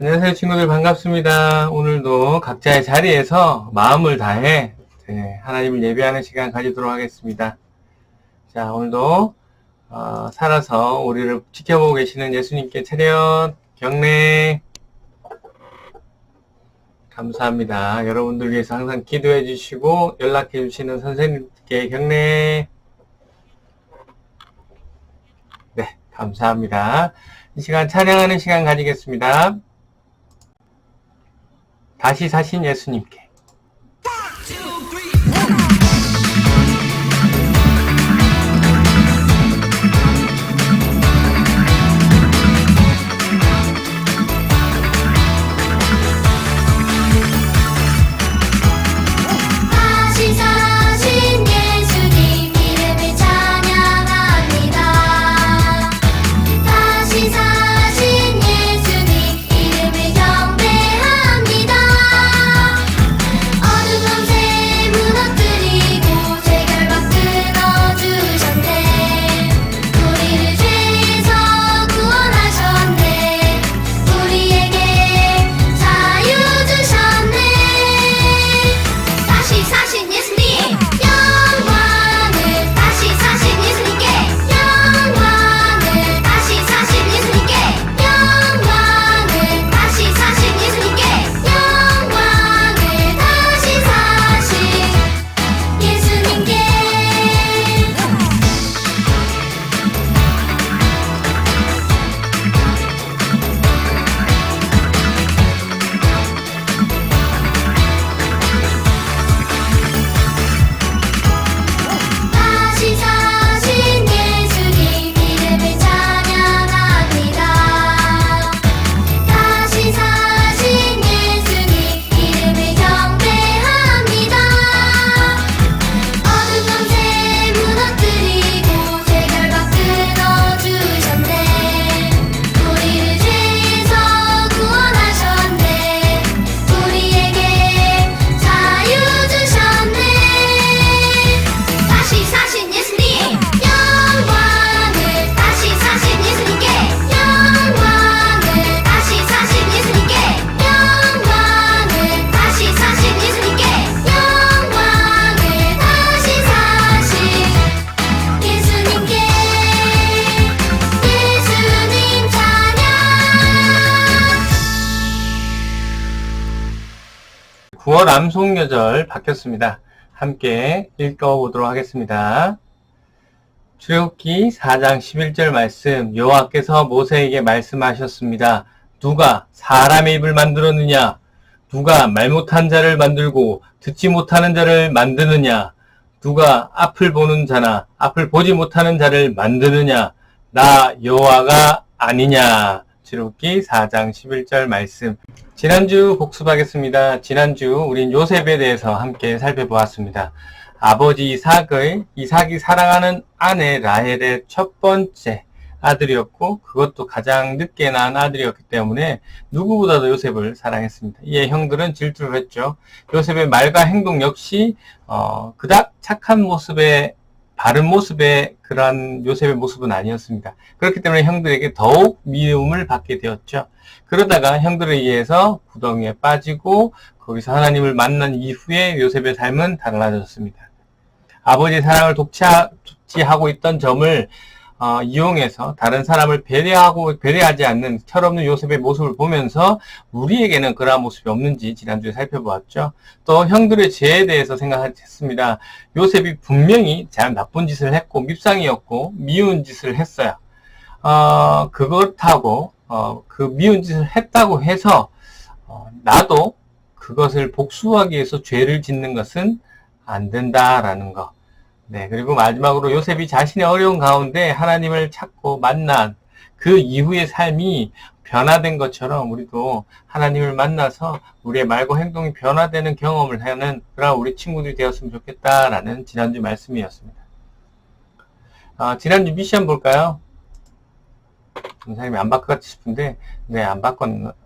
안녕하세요 친구들, 반갑습니다. 오늘도 각자의 자리에서 마음을 다해 하나님을 예배하는 시간 가지도록 하겠습니다. 자, 오늘도 살아서 우리를 지켜보고 계시는 예수님께 차렷 경례. 감사합니다. 여러분들 위해서 항상 기도해 주시고 연락해 주시는 선생님께 경례. 네, 감사합니다. 이 시간 찬양하는 시간 가지겠습니다. 다시 사신 예수님께. 다시 사신 예수님 이름을 찬양합니다. 다시 사신 예수님 이름을 경배합니다. 어두운 밤새 무너뜨리고 죄 결박 끊어주셨네. 우리를 죄에서 구원하셨네. 우리에게 자유 주셨네. 다시 사신 예수님 영광을 다시 사신 예수님께 영광을 다시 사신 예수님께 영광을 다시 사신 예수님께 영광을 다시 사신 예수님께. 다시 사신 예수님 이름을 찬양합니다. 다시 사신 예수님 이름을 경배합니다. 어두운 밤새 무너뜨리고 죄 결박 끊어주셨네. 우리를 죄에서 구원하셨네. 우리에게 자유 주셨네. 다시 사신 예수님 영광을 다시 사신 예수님께 영광을 다시 사신 예수님께 영광을 다시 사신 예수님께 영광을 다시 사신 예수님께. 예수님 찬양. 9월 암송여절 바뀌었습니다. 함께 읽어보도록 하겠습니다. 출애굽기 4장 11절 말씀. 여호와께서 모세에게 말씀하셨습니다. 누가 사람의 입을 만들었느냐? 누가 말 못한 자를 만들고 듣지 못하는 자를 만드느냐? 누가 앞을 보는 자나 앞을 보지 못하는 자를 만드느냐? 나 여호와가 아니냐? 출애굽기 4장 11절 말씀. 지난주 복습하겠습니다. 지난주 우린 요셉에 대해서 함께 살펴보았습니다. 아버지 이삭이 사랑하는 아내 라헬의 첫 번째 아들이었고 그것도 가장 늦게 낳은 아들이었기 때문에 누구보다도 요셉을 사랑했습니다. 이에 형들은 질투를 했죠. 요셉의 말과 행동 역시 그닥 착한 모습의 바른 모습의 그러한 요셉의 모습은 아니었습니다. 그렇기 때문에 형들에게 더욱 미움을 받게 되었죠. 그러다가 형들에 의해서 구덩이에 빠지고 거기서 하나님을 만난 이후에 요셉의 삶은 달라졌습니다. 아버지의 사랑을 독취하고 있던 점을 이용해서 다른 사람을 배려하지 않는 철없는 요셉의 모습을 보면서 우리에게는 그러한 모습이 없는지 지난주에 살펴보았죠. 또 형들의 죄에 대해서 생각했습니다. 요셉이 분명히 잘 나쁜 짓을 했고 밉상이었고 미운 짓을 했어요. 그렇다고 그 미운 짓을 했다고 해서 나도 그것을 복수하기 위해서 죄를 짓는 것은 안 된다라는 거. 네, 그리고 마지막으로 요셉이 자신의 어려운 가운데 하나님을 찾고 만난 그 이후의 삶이 변화된 것처럼 우리도 하나님을 만나서 우리의 말과 행동이 변화되는 경험을 하는 그런 우리 친구들이 되었으면 좋겠다라는 지난주 말씀이었습니다. 지난주 미션 볼까요? 선생님이 안 바꿨지 싶은데, 네,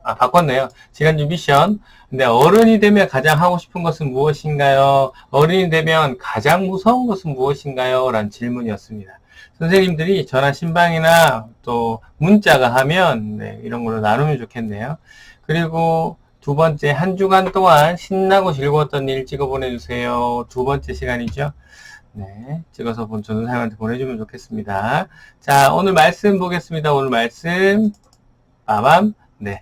바꿨네요. 지난주 미션. 근데 어른이 되면 가장 하고 싶은 것은 무엇인가요? 어른이 되면 가장 무서운 것은 무엇인가요? 라는 질문이었습니다. 선생님들이 전화 신방이나 또 문자가 하면, 네, 이런 걸로 나누면 좋겠네요. 그리고 두 번째, 한 주간 동안 신나고 즐거웠던 일 찍어 보내주세요. 두 번째 시간이죠. 네, 찍어서 전도사님한테 보내주면 좋겠습니다. 자, 오늘 말씀 보겠습니다. 오늘 말씀, 빠밤, 네.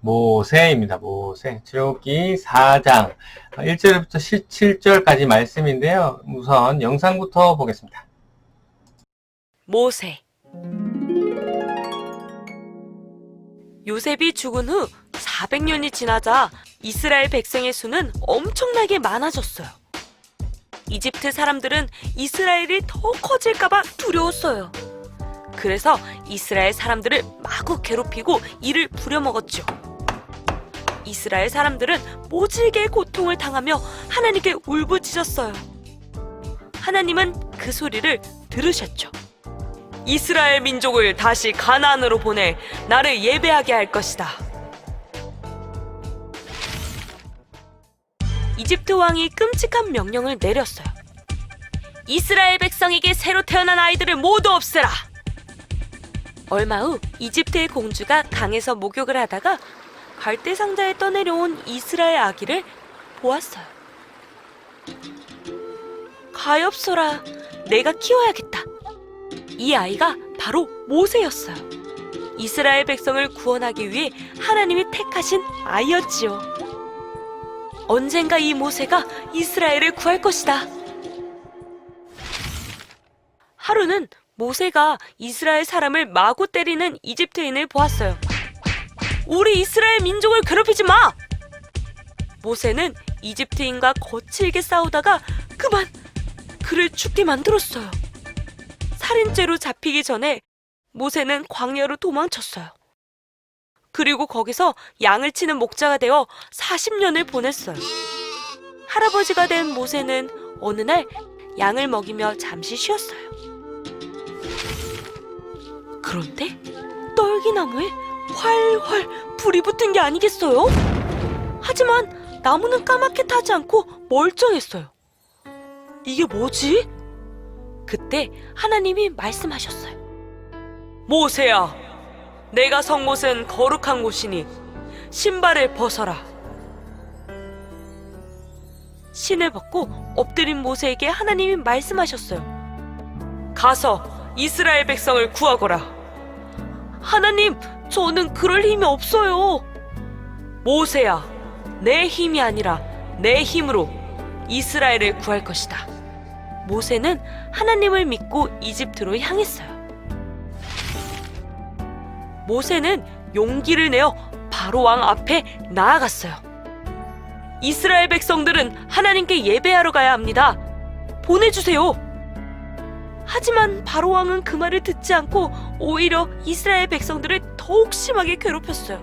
모세입니다. 모세. 출애굽기 4장 1절부터 17절까지 말씀인데요. 우선 영상부터 보겠습니다. 모세. 요셉이 죽은 후 400년이 지나자 이스라엘 백성의 수는 엄청나게 많아졌어요. 이집트 사람들은 이스라엘이 더 커질까봐 두려웠어요. 그래서 이스라엘 사람들을 마구 괴롭히고 이를 부려먹었죠. 이스라엘 사람들은 모질게 고통을 당하며 하나님께 울부짖었어요. 하나님은 그 소리를 들으셨죠. 이스라엘 민족을 다시 가나안으로 보내 나를 예배하게 할 것이다. 이집트 왕이 끔찍한 명령을 내렸어요. 이스라엘 백성에게 새로 태어난 아이들을 모두 없애라. 얼마 후 이집트의 공주가 강에서 목욕을 하다가 갈대 상자에 떠내려온 이스라엘 아기를 보았어요. 가엾어라, 내가 키워야겠다. 이 아이가 바로 모세였어요. 이스라엘 백성을 구원하기 위해 하나님이 택하신 아이였지요. 언젠가 이 모세가 이스라엘을 구할 것이다. 하루는 모세가 이스라엘 사람을 마구 때리는 이집트인을 보았어요. 우리 이스라엘 민족을 괴롭히지 마! 모세는 이집트인과 거칠게 싸우다가 그만 그를 죽게 만들었어요. 살인죄로 잡히기 전에 모세는 광야로 도망쳤어요. 그리고 거기서 양을 치는 목자가 되어 40년을 보냈어요. 할아버지가 된 모세는 어느 날 양을 먹이며 잠시 쉬었어요. 그런데 떨기나무에 활활 불이 붙은 게 아니겠어요? 하지만 나무는 까맣게 타지 않고 멀쩡했어요. 이게 뭐지? 그때 하나님이 말씀하셨어요. 모세야, 내가 선 곳은 거룩한 곳이니 신발을 벗어라. 신을 벗고 엎드린 모세에게 하나님이 말씀하셨어요. 가서 이스라엘 백성을 구하거라. 하나님, 저는 그럴 힘이 없어요. 모세야, 내 힘이 아니라 내 힘으로 이스라엘을 구할 것이다. 모세는 하나님을 믿고 이집트로 향했어요. 모세는 용기를 내어 바로 왕 앞에 나아갔어요. 이스라엘 백성들은 하나님께 예배하러 가야 합니다. 보내주세요. 하지만 바로 왕은 그 말을 듣지 않고 오히려 이스라엘 백성들을 더욱 심하게 괴롭혔어요.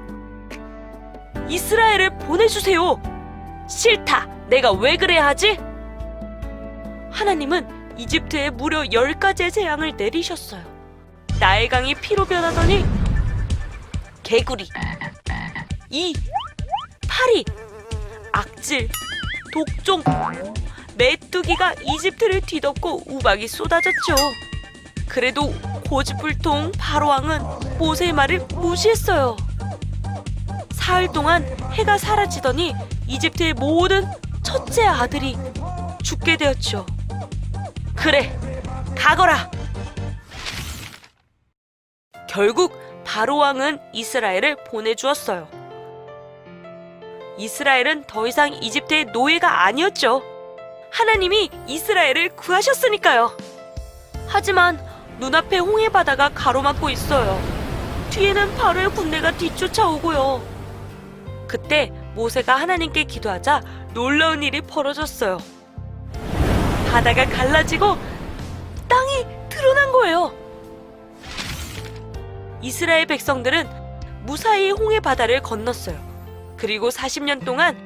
이스라엘을 보내주세요. 싫다. 내가 왜 그래야 하지? 하나님은 이집트에 무려 10가지의 재앙을 내리셨어요. 나일강이 피로 변하더니 개구리, 이, 파리, 악질, 독종, 메뚜기가 이집트를 뒤덮고 우박이 쏟아졌죠. 그래도 고집불통 바로왕은 모세의 말을 무시했어요. 사흘 동안 해가 사라지더니 이집트의 모든 첫째 아들이 죽게 되었죠. 그래, 가거라. 결국 바로왕은 이스라엘을 보내주었어요. 이스라엘은 더 이상 이집트의 노예가 아니었죠. 하나님이 이스라엘을 구하셨으니까요. 하지만 눈앞에 홍해 바다가 가로막고 있어요. 뒤에는 바로의 군대가 뒤쫓아오고요. 그때 모세가 하나님께 기도하자 놀라운 일이 벌어졌어요. 바다가 갈라지고 땅이 드러난 거예요. 이스라엘 백성들은 무사히 홍해 바다를 건넜어요. 그리고 40년 동안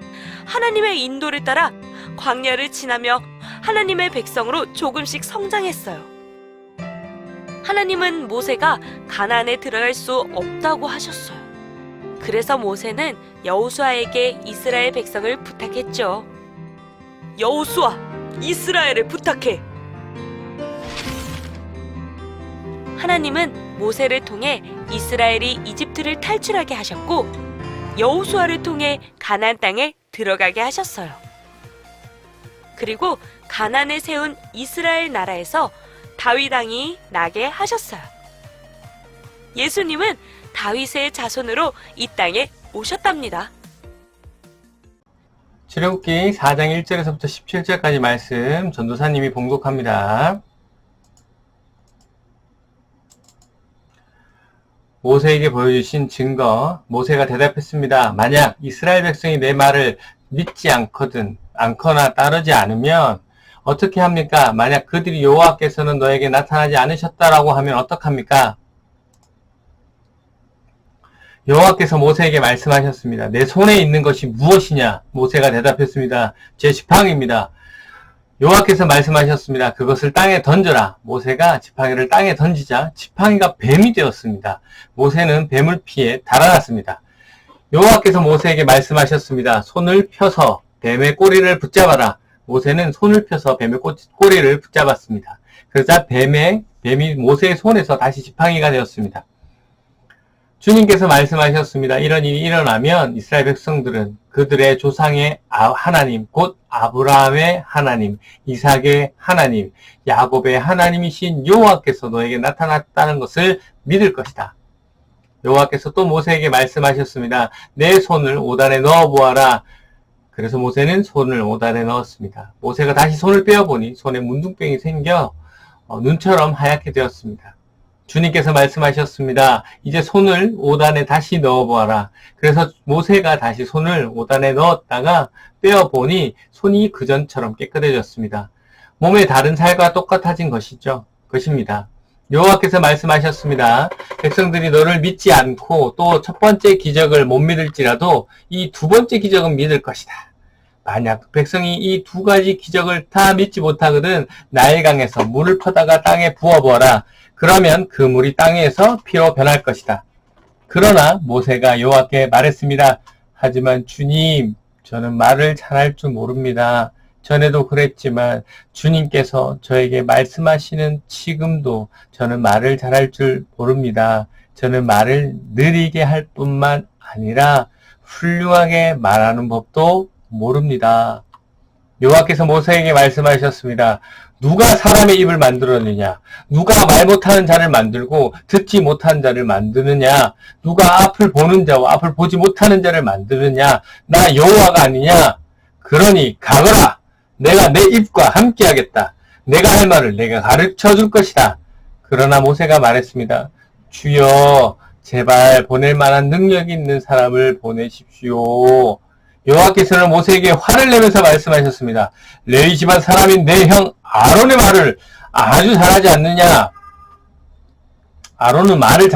하나님의 인도를 따라 광야를 지나며 하나님의 백성으로 조금씩 성장했어요. 하나님은 모세가 가나안에 들어갈 수 없다고 하셨어요. 그래서 모세는 여호수아에게 이스라엘 백성을 부탁했죠. 여호수아, 이스라엘을 부탁해. 하나님은 모세를 통해 이스라엘이 이집트를 탈출하게 하셨고 여호수아를 통해 가나안 땅에 들어가게 하셨어요. 그리고 가나안에 세운 이스라엘 나라에서 다윗 왕이 나게 하셨어요. 예수님은 다윗의 자손으로 이 땅에 오셨답니다. 출애굽기 4장 1절에서부터 17절까지 말씀 전도사님이 봉독합니다. 모세에게 보여주신 증거, 모세가 대답했습니다. 만약 이스라엘 백성이 내 말을 믿지 않거나 따르지 않으면 어떻게 합니까? 만약 그들이 여호와께서는 너에게 나타나지 않으셨다라고 하면 어떡합니까? 여호와께서 모세에게 말씀하셨습니다. 내 손에 있는 것이 무엇이냐? 모세가 대답했습니다. 제 지팡이입니다. 여호와께서 말씀하셨습니다. 그것을 땅에 던져라. 모세가 지팡이를 땅에 던지자 지팡이가 뱀이 되었습니다. 모세는 뱀을 피해 달아났습니다. 여호와께서 모세에게 말씀하셨습니다. 손을 펴서 뱀의 꼬리를 붙잡아라. 모세는 손을 펴서 뱀의 꼬리를 붙잡았습니다. 그러자 뱀이 모세의 손에서 다시 지팡이가 되었습니다. 주님께서 말씀하셨습니다. 이런 일이 일어나면 이스라엘 백성들은 그들의 조상의 하나님, 곧 아브라함의 하나님, 이삭의 하나님, 야곱의 하나님이신 여호와께서 너에게 나타났다는 것을 믿을 것이다. 여호와께서 또 모세에게 말씀하셨습니다. 내 손을 오단에 넣어보아라. 그래서 모세는 손을 오단에 넣었습니다. 모세가 다시 손을 빼어보니 손에 문둥병이 생겨 눈처럼 하얗게 되었습니다. 주님께서 말씀하셨습니다. 이제 손을 오단에 다시 넣어보아라. 그래서 모세가 다시 손을 오단에 넣었다가 빼어보니 손이 그전처럼 깨끗해졌습니다. 몸의 다른 살과 똑같아진 것입니다. 여호와께서 말씀하셨습니다. 백성들이 너를 믿지 않고 또 첫 번째 기적을 못 믿을지라도 이 두 번째 기적은 믿을 것이다. 만약 백성이 이 두 가지 기적을 다 믿지 못하거든 나일강에서 물을 퍼다가 땅에 부어보아라. 그러면 그 물이 땅에서 피로 변할 것이다. 그러나 모세가 여호와께 말했습니다. 하지만 주님, 저는 말을 잘할 줄 모릅니다. 전에도 그랬지만 주님께서 저에게 말씀하시는 지금도 저는 말을 잘할 줄 모릅니다. 저는 말을 느리게 할 뿐만 아니라 훌륭하게 말하는 법도 모릅니다. 여호와께서 모세에게 말씀하셨습니다. 누가 사람의 입을 만들었느냐? 누가 말 못하는 자를 만들고 듣지 못하는 자를 만드느냐? 누가 앞을 보는 자와 앞을 보지 못하는 자를 만드느냐? 나 여호와가 아니냐? 그러니 가거라. 내가 내 입과 함께 하겠다. 내가 할 말을 내가 가르쳐 줄 것이다. 그러나 모세가 말했습니다. 주여, 제발 보낼 만한 능력이 있는 사람을 보내십시오. 여호와께서는 모세에게 화를 내면서 말씀하셨습니다. 레위 집안 사람인 내 형 아론의 말을 아주 잘하지 않느냐? 아론은 말을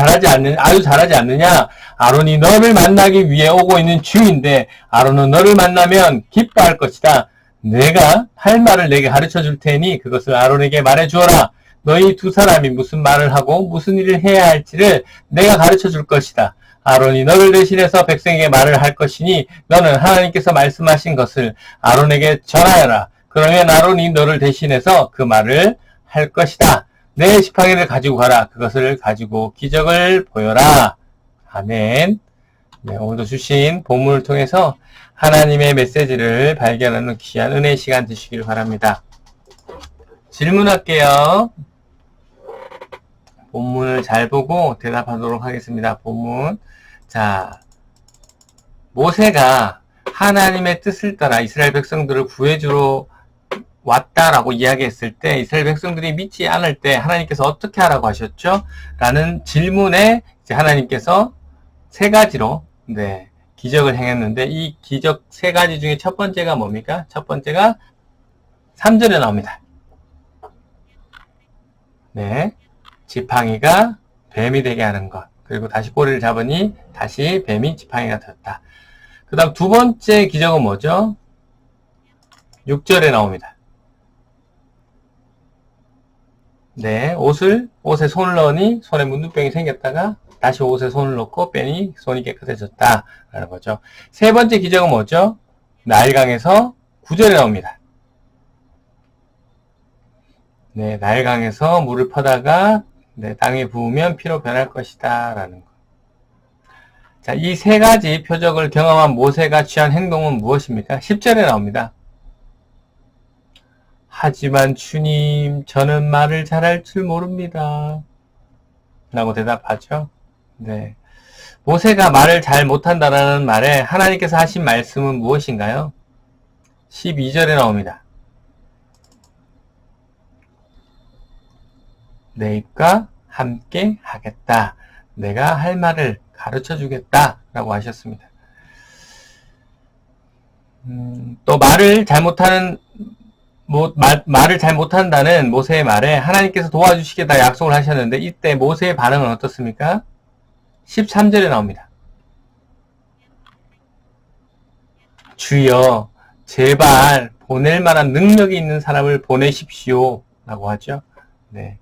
아주 잘하지 않느냐? 아론이 너를 만나기 위해 오고 있는 중인데 아론은 너를 만나면 기뻐할 것이다. 내가 할 말을 내게 가르쳐 줄 테니 그것을 아론에게 말해 주어라. 너희 두 사람이 무슨 말을 하고 무슨 일을 해야 할지를 내가 가르쳐 줄 것이다. 아론이 너를 대신해서 백성에게 말을 할 것이니 너는 하나님께서 말씀하신 것을 아론에게 전하여라. 그러면 아론이 너를 대신해서 그 말을 할 것이다. 내 지팡이를 가지고 가라. 그것을 가지고 기적을 보여라. 아멘. 네, 오늘도 주신 본문을 통해서 하나님의 메시지를 발견하는 귀한 은혜의 시간 되시길 바랍니다. 질문할게요. 본문을 잘 보고 대답하도록 하겠습니다. 본문. 자, 모세가 하나님의 뜻을 따라 이스라엘 백성들을 구해주러 왔다라고 이야기했을 때 이스라엘 백성들이 믿지 않을 때 하나님께서 어떻게 하라고 하셨죠? 라는 질문에 이제 하나님께서 세 가지로 기적을 행했는데 이 기적 세 가지 중에 첫 번째가 뭡니까? 첫 번째가 3절에 나옵니다. 네, 지팡이가 뱀이 되게 하는 것. 그리고 다시 꼬리를 잡으니 다시 뱀이 지팡이가 되었다. 그 다음 두 번째 기적은 뭐죠? 6절에 나옵니다. 네, 옷에 손을 넣으니 손에 문둥병이 생겼다가 다시 옷에 손을 넣고 빼니 손이 깨끗해졌다. 라는 거죠. 세 번째 기적은 뭐죠? 나일강에서 9절에 나옵니다. 네, 나일강에서 물을 퍼다가 땅에 부으면 피로 변할 것이다. 라는 거. 자, 이 세 가지 표적을 경험한 모세가 취한 행동은 무엇입니까? 10절에 나옵니다. 하지만 주님, 저는 말을 잘할 줄 모릅니다. 라고 대답하죠. 네. 모세가 말을 잘 못한다라는 말에 하나님께서 하신 말씀은 무엇인가요? 12절에 나옵니다. 내 입과 함께 하겠다. 내가 할 말을 가르쳐 주겠다. 라고 하셨습니다. 또 말을 잘 못한다는 모세의 말에 하나님께서 도와주시겠다 약속을 하셨는데 이때 모세의 반응은 어떻습니까? 13절에 나옵니다. 주여, 제발 보낼 만한 능력이 있는 사람을 보내십시오. 라고 하죠. 네.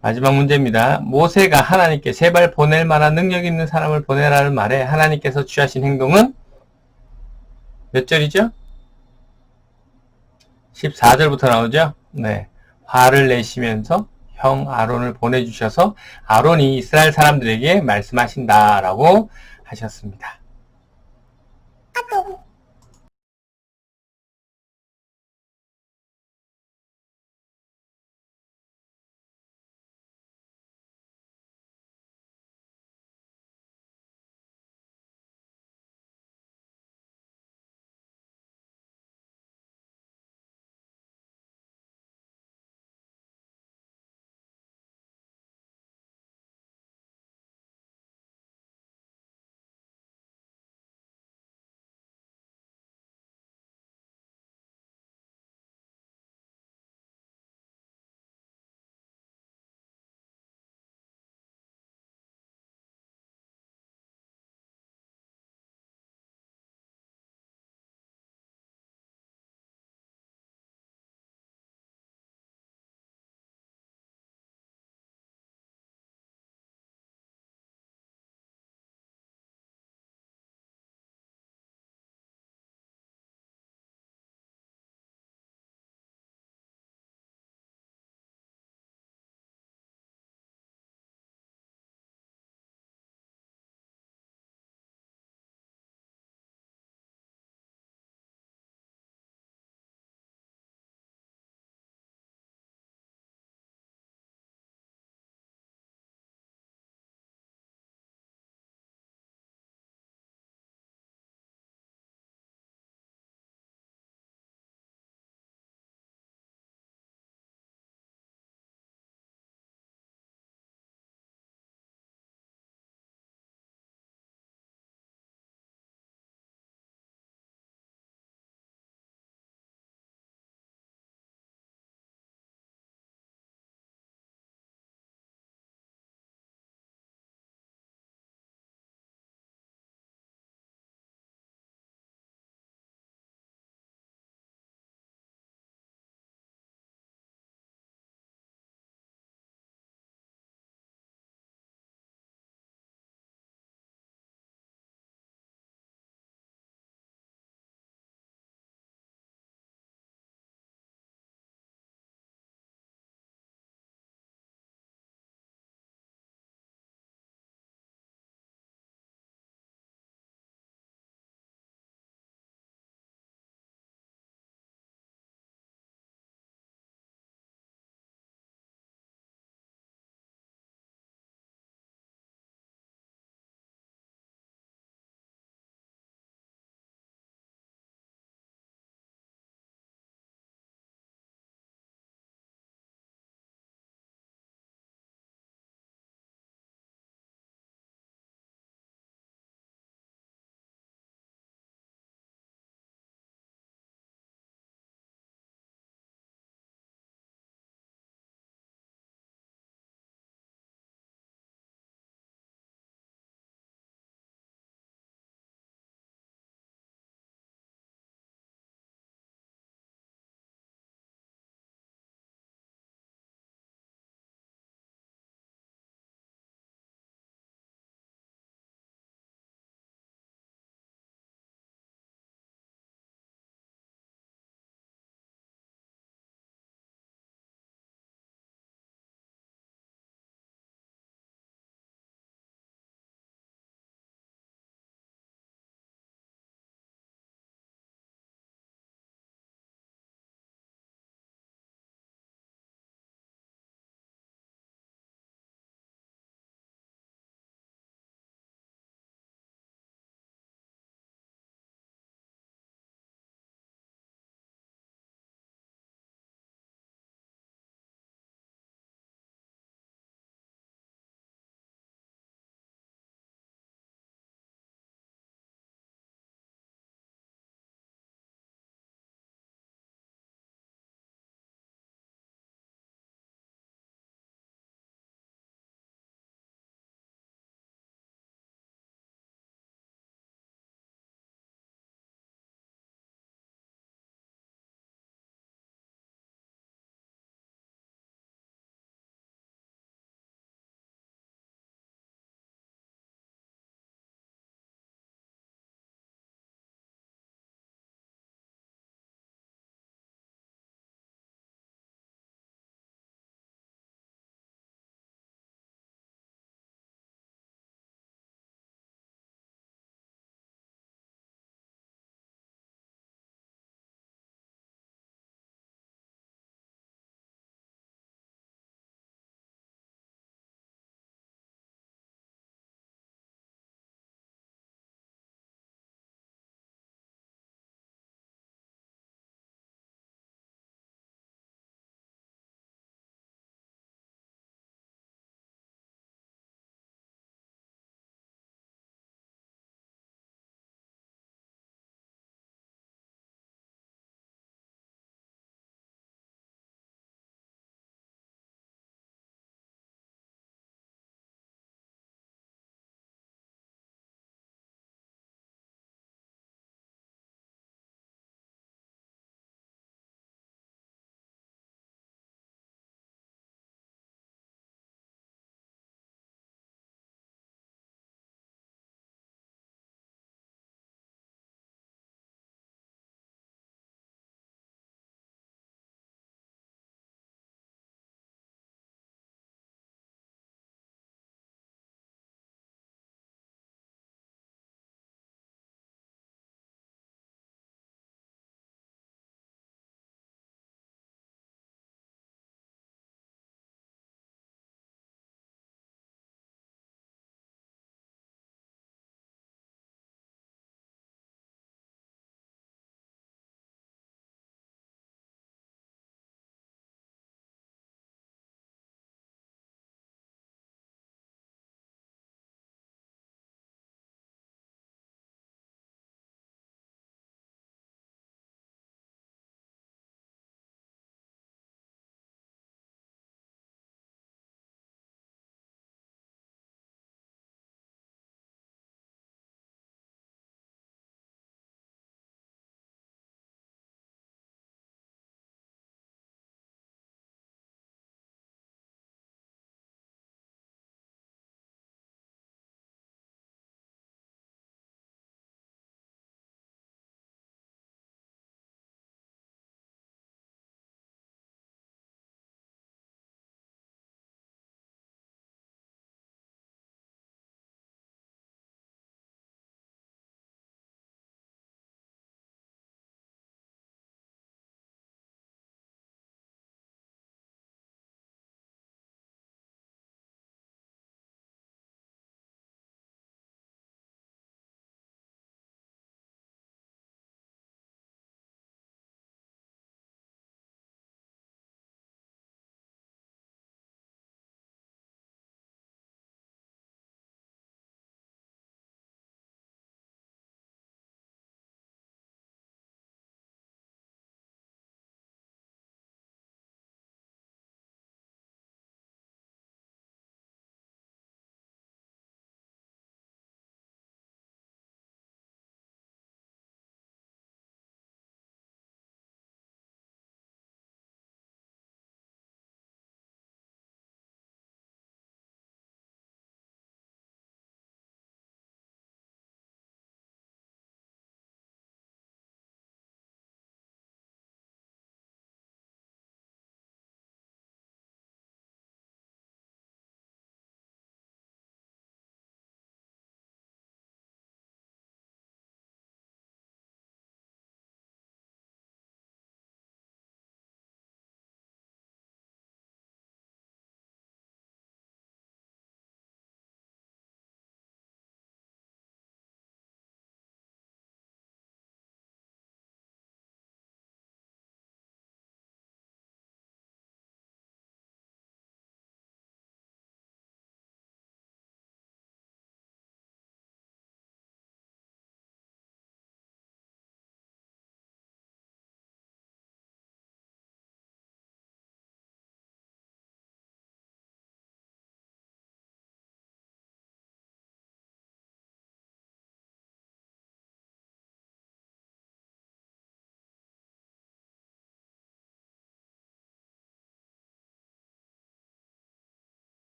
마지막 문제입니다. 모세가 하나님께 제발 보낼 만한 능력 있는 사람을 보내라는 말에 하나님께서 취하신 행동은 몇 절이죠? 14절부터 나오죠? 네. 화를 내시면서 형 아론을 보내주셔서 아론이 이스라엘 사람들에게 말씀하신다라고 하셨습니다.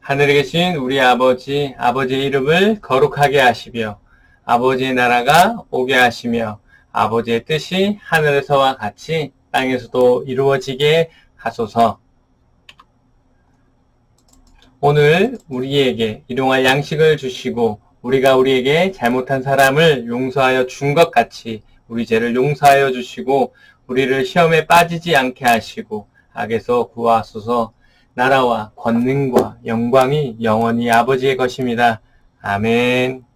하늘에 계신 우리 아버지, 아버지의 이름을 거룩하게 하시며 아버지의 나라가 오게 하시며 아버지의 뜻이 하늘에서와 같이 땅에서도 이루어지게 하소서. 오늘 우리에게 일용할 양식을 주시고 우리가 우리에게 잘못한 사람을 용서하여 준 것 같이 우리 죄를 용서하여 주시고 우리를 시험에 빠지지 않게 하시고 악에서 구하소서. 나라와 권능과 영광이 영원히 아버지의 것입니다. 아멘.